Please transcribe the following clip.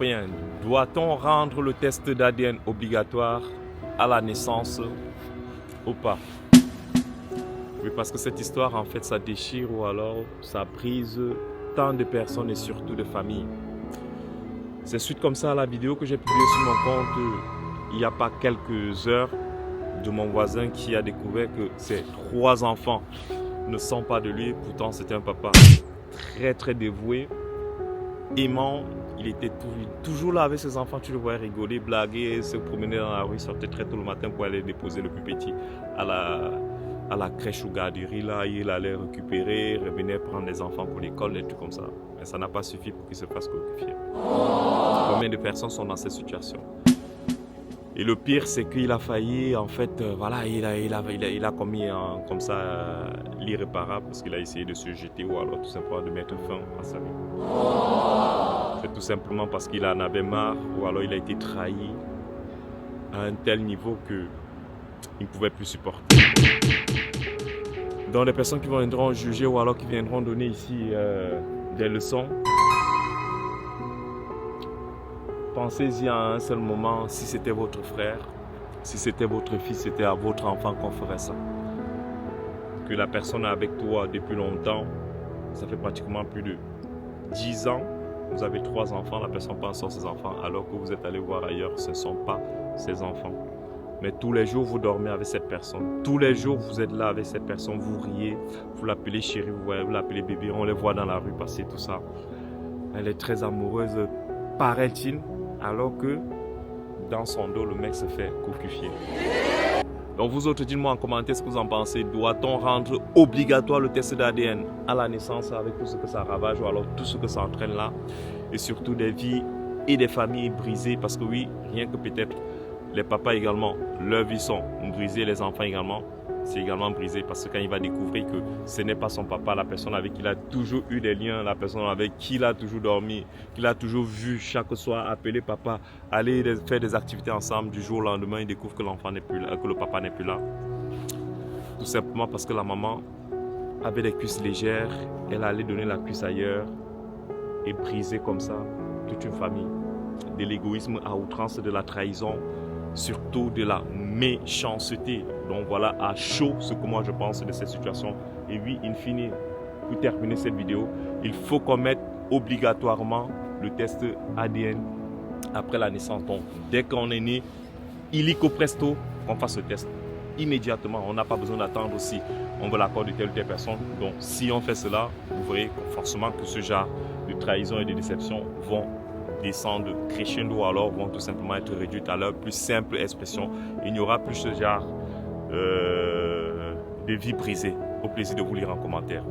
Bien, doit-on rendre le test d'ADN obligatoire à la naissance ou pas? Oui, parce que cette histoire, en fait, ça déchire ou alors ça brise tant de personnes et surtout de familles. C'est suite comme ça à la vidéo que j'ai publiée sur mon compte il n'y a pas quelques heures de mon voisin qui a découvert que ses 3 enfants ne sont pas de lui. Pourtant, c'était un papa très dévoué, aimant. Il était toujours là avec ses enfants, tu le voyais rigoler, blaguer, se promener dans la rue, sortait très tôt le matin pour aller déposer le plus petit à la crèche ou garderie. Là, il allait récupérer, revenir prendre les enfants pour l'école, des trucs comme ça. Mais ça n'a pas suffi pour qu'il se fasse coquifier. Combien de personnes sont dans cette situation? Et le pire, c'est qu'il a failli, en fait, voilà, il a commis comme ça l'irréparable parce qu'il a essayé de se jeter ou alors tout simplement de mettre fin à sa vie. C'est tout simplement parce qu'il en avait marre ou alors il a été trahi à un tel niveau qu'il ne pouvait plus supporter. Donc les personnes qui viendront juger ou alors qui viendront donner ici des leçons, pensez-y à un seul moment, si c'était votre frère, si c'était votre fils, c'était à votre enfant qu'on ferait ça. Que la personne est avec toi depuis longtemps, ça fait pratiquement plus de 10 ans, vous avez 3 enfants, la personne pense sur ses enfants, alors que vous êtes allé voir ailleurs, ce ne sont pas ses enfants. Mais tous les jours, vous dormez avec cette personne. Tous les jours, vous êtes là avec cette personne, vous riez, vous l'appelez chérie, vous l'appelez bébé, on les voit dans la rue passer, tout ça. Elle est très amoureuse, paraît-il, alors que dans son dos, le mec se fait coquifier. Donc vous autres, dites-moi en commentaire ce que vous en pensez. Doit-on rendre obligatoire le test d'ADN à la naissance avec tout ce que ça ravage ou alors tout ce que ça entraîne là? Et surtout des vies et des familles brisées. Parce que oui, rien que peut-être les papas également, leurs vies sont brisées, les enfants également, c'est également brisé. Parce que quand il va découvrir que ce n'est pas son papa, la personne avec qui il a toujours eu des liens, la personne avec qui il a toujours dormi, qu'il a toujours vu chaque soir, appeler papa, aller faire des activités ensemble, du jour au lendemain, il découvre que l'enfant n'est plus là, que le papa n'est plus là. Tout simplement parce que la maman avait des cuisses légères, elle allait donner la cuisse ailleurs et briser comme ça toute une famille. De l'égoïsme à outrance, de la trahison, surtout de la méchanceté. Donc voilà à chaud ce que moi je pense de cette situation. Et oui, in fine, pour terminer cette vidéo, il faut qu'on mette obligatoirement le test ADN après la naissance. Donc dès qu'on est né, illico presto, qu'on fasse ce test immédiatement. On n'a pas besoin d'attendre aussi on veut l'accord de telle ou telle personne. Donc si on fait cela, vous verrez forcément que ce genre de trahison et de déception vont descendre crescendo, alors vont tout simplement être réduites à leur plus simple expression. Il n'y aura plus ce genre de vie brisée. Au plaisir de vous lire en commentaire.